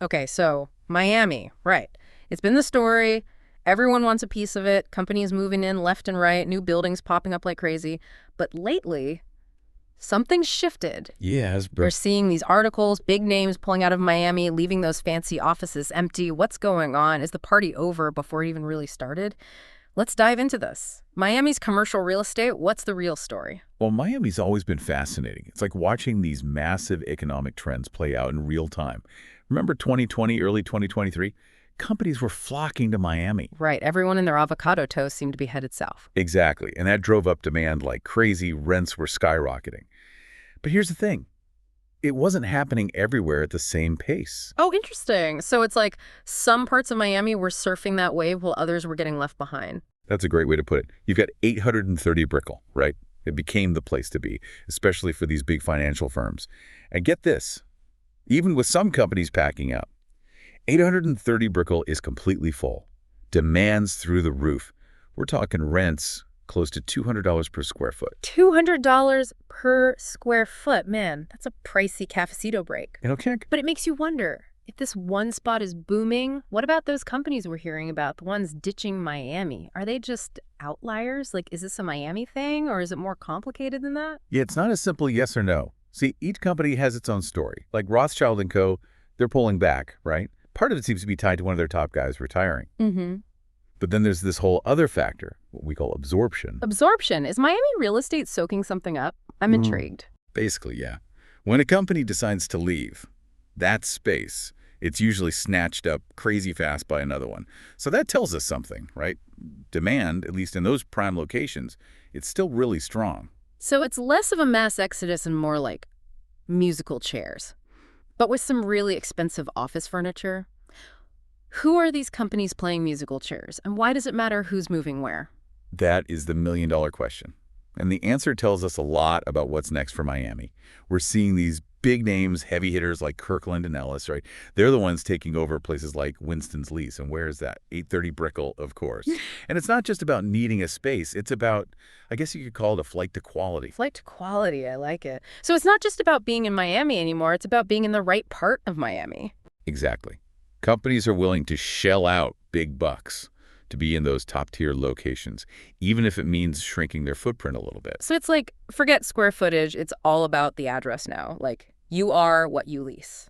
Okay, so Miami, right. It's been the story. Everyone wants a piece of it. Companies moving in left and right, new buildings popping up like crazy. But lately, something's shifted. Yes, We're bro. seeing these articles, big names pulling out of Miami, leaving those fancy offices empty. What's going on? Is the party over before it even really started? Let's dive into this. Miami's commercial real estate, what's the real story? Well, Miami's always been fascinating. It's like watching these massive economic trends play out in real time. Remember 2020, early 2023? Companies were flocking to Miami. Right, everyone and their avocado toast seemed to be headed south. Exactly, and that drove up demand like crazy. Rents were skyrocketing. But here's the thing. It wasn't happening everywhere at the same pace. Oh, interesting. So it's like some parts of Miami were surfing that wave while others were getting left behind. That's a great way to put it. You've got 830 Brickell, right? It became the place to be, especially for these big financial firms. And get this, even with some companies packing up, 830 Brickell is completely full. Demand's through the roof. We're talking rents close to $200 per square foot. $200 per square foot. Man, that's a pricey cafecito break. Okay. But it makes you wonder, if this one spot is booming, what about those companies we're hearing about, the ones ditching Miami? Are they just outliers? Like, is this a Miami thing, or is it more complicated than that? Yeah, it's not a simple yes or no. See, each company has its own story. Like Rothschild Co., they're pulling back, right? Part of it seems to be tied to one of their top guys retiring. Mm-hmm. But then there's this whole other factor, what we call absorption. Absorption. Is Miami real estate soaking something up? I'm intrigued. Basically, yeah. When a company decides to leave, that space, it's usually snatched up crazy fast by another one. So that tells us something, right? Demand, at least in those prime locations, it's still really strong. So it's less of a mass exodus and more like musical chairs, but with some really expensive office furniture. Who are these companies playing musical chairs, and why does it matter who's moving where? That is the million-dollar question. And the answer tells us a lot about what's next for Miami. We're seeing these big names, heavy hitters like Kirkland and Ellis, right? They're the ones taking over places like Winston's Lease. And where is that? 830 Brickell, of course. And it's not just about needing a space. It's about, I guess you could call it a flight to quality. Flight to quality, I like it. So it's not just about being in Miami anymore, it's about being in the right part of Miami. Exactly. Companies are willing to shell out big bucks to be in those top-tier locations, even if it means shrinking their footprint a little bit. So it's like, forget square footage, it's all about the address now. Like, you are what you lease.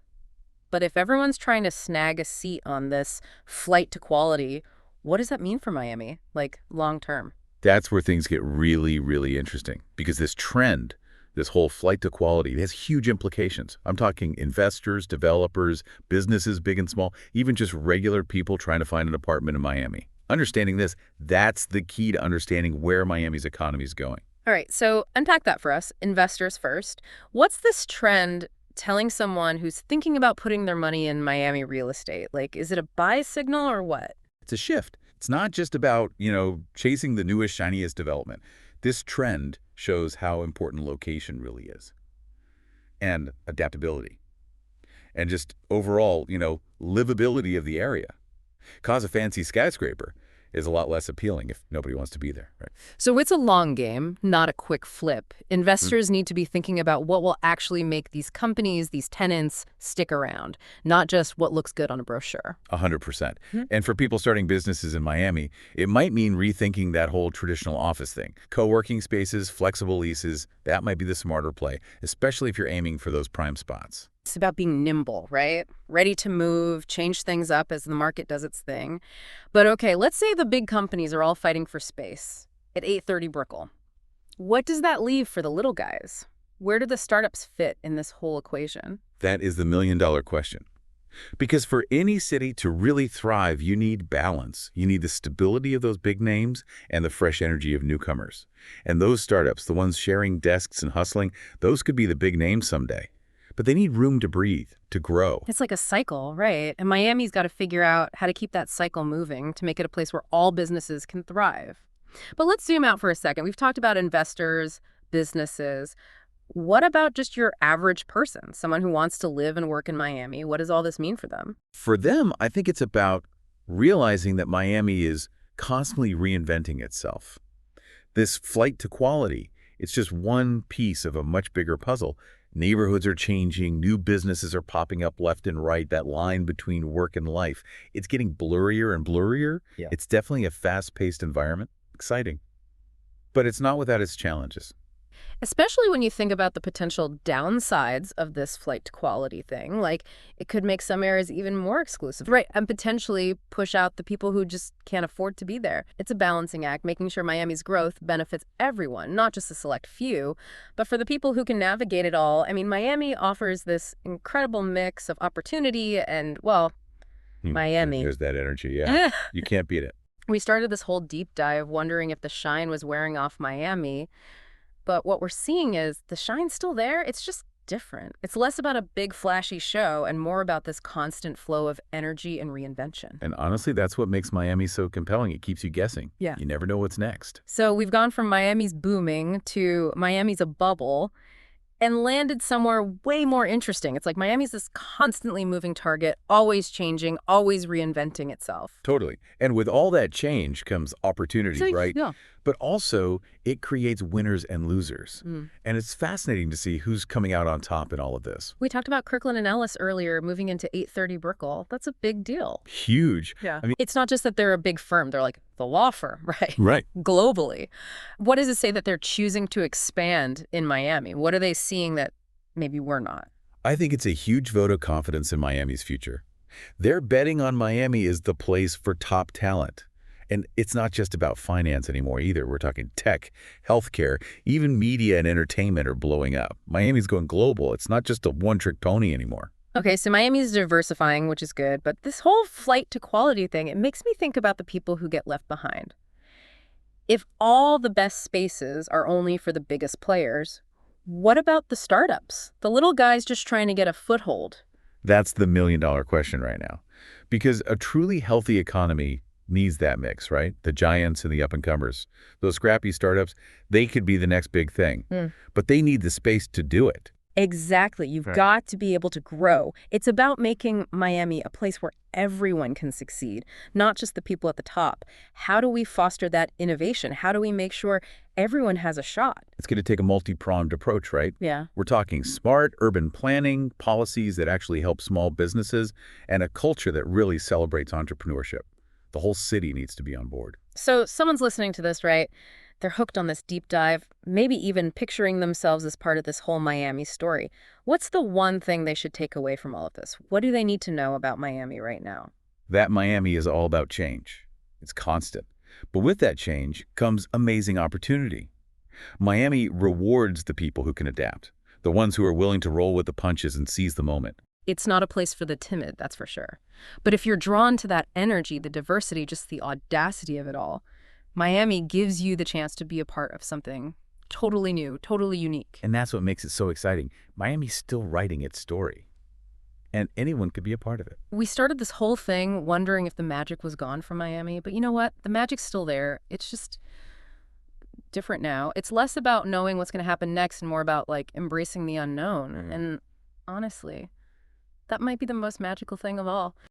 But if everyone's trying to snag a seat on this flight to quality, what does that mean for Miami, like, long term? That's where things get really, really interesting, because this trend, this whole flight to quality, has huge implications. I'm talking investors, developers, businesses big and small, even just regular people trying to find an apartment in Miami. Understanding this, that's the key to understanding where Miami's economy is going. All right, so unpack that for us. Investors first. What's this trend telling someone who's thinking about putting their money in Miami real estate? Like, is it a buy signal or what? It's a shift. It's not just about, chasing the newest, shiniest development. This trend shows how important location really is, and adaptability, and just overall, livability of the area. Cause a fancy skyscraper is a lot less appealing if nobody wants to be there, right? So it's a long game, not a quick flip. Investors need to be thinking about what will actually make these companies, these tenants, stick around, not just what looks good on a brochure. 100%. And for people starting businesses in Miami, it might mean rethinking that whole traditional office thing. Co-working spaces, flexible leases, that might be the smarter play, especially if you're aiming for those prime spots. It's about being nimble, right? Ready to move, change things up as the market does its thing. But okay, let's say the big companies are all fighting for space at 830 Brickell. What does that leave for the little guys? Where do the startups fit in this whole equation? That is the million-dollar question. Because for any city to really thrive, you need balance. You need the stability of those big names and the fresh energy of newcomers. And those startups, the ones sharing desks and hustling, those could be the big names someday. But they need room to breathe, to grow. It's like a cycle, right? And Miami's got to figure out how to keep that cycle moving to make it a place where all businesses can thrive. But let's zoom out for a second. We've talked about investors, businesses. What about just your average person, someone who wants to live and work in Miami? What does all this mean for them? For them, I think it's about realizing that Miami is constantly reinventing itself. This flight to quality, it's just one piece of a much bigger puzzle. Neighborhoods are changing, new businesses are popping up left and right, that line between work and life. It's getting blurrier and blurrier. Yeah. It's definitely a fast-paced environment. Exciting. But it's not without its challenges. Especially when you think about the potential downsides of this flight to quality thing. Like, it could make some areas even more exclusive, right? And potentially push out the people who just can't afford to be there. It's a balancing act, making sure Miami's growth benefits everyone, not just a select few. But for the people who can navigate it all, I mean, Miami offers this incredible mix of opportunity and, well, Miami. There's that energy, yeah. You can't beat it. We started this whole deep dive wondering if the shine was wearing off Miami. But what we're seeing is the shine's still there. It's just different. It's less about a big flashy show and more about this constant flow of energy and reinvention. And honestly, that's what makes Miami so compelling. It keeps you guessing. Yeah. You never know what's next. So we've gone from Miami's booming to Miami's a bubble and landed somewhere way more interesting. It's like Miami's this constantly moving target, always changing, always reinventing itself. Totally. And with all that change comes opportunity, right? Yeah. But also, it creates winners and losers. And it's fascinating to see who's coming out on top in all of this. We talked about Kirkland and Ellis earlier moving into 830 Brickell. That's a big deal. Huge. Yeah. I mean, It's not just that they're a big firm. They're like the law firm, right? right. Globally. What does it say that they're choosing to expand in Miami? What are they seeing that maybe we're not? I think it's a huge vote of confidence in Miami's future. They're betting on Miami as the place for top talent. And it's not just about finance anymore either. We're talking tech, healthcare, even media and entertainment are blowing up. Miami's going global. It's not just a one-trick pony anymore. Okay, so Miami's diversifying, which is good, but this whole flight to quality thing, it makes me think about the people who get left behind. If all the best spaces are only for the biggest players, what about the startups? The little guys just trying to get a foothold? That's the million-dollar question right now. Because a truly healthy economy needs that mix, right? The giants and the up-and-comers. Those scrappy startups, they could be the next big thing. But they need the space to do it. Exactly. You've got to be able to grow. It's about making Miami a place where everyone can succeed, not just the people at the top. How do we foster that innovation? How do we make sure everyone has a shot? It's going to take a multi-pronged approach, right? Yeah. We're talking smart urban planning, policies that actually help small businesses, and a culture that really celebrates entrepreneurship. The whole city needs to be on board. So someone's listening to this, right? They're hooked on this deep dive, maybe even picturing themselves as part of this whole Miami story. What's the one thing they should take away from all of this? What do they need to know about Miami right now? That Miami is all about change. It's constant. But with that change comes amazing opportunity. Miami rewards the people who can adapt, the ones who are willing to roll with the punches and seize the moment. It's not a place for the timid, that's for sure. But if you're drawn to that energy, the diversity, just the audacity of it all, Miami gives you the chance to be a part of something totally new, totally unique. And that's what makes it so exciting. Miami's still writing its story. And anyone could be a part of it. We started this whole thing wondering if the magic was gone from Miami, but you know what? The magic's still there. It's just different now. It's less about knowing what's going to happen next and more about, like, embracing the unknown. And honestly, that might be the most magical thing of all.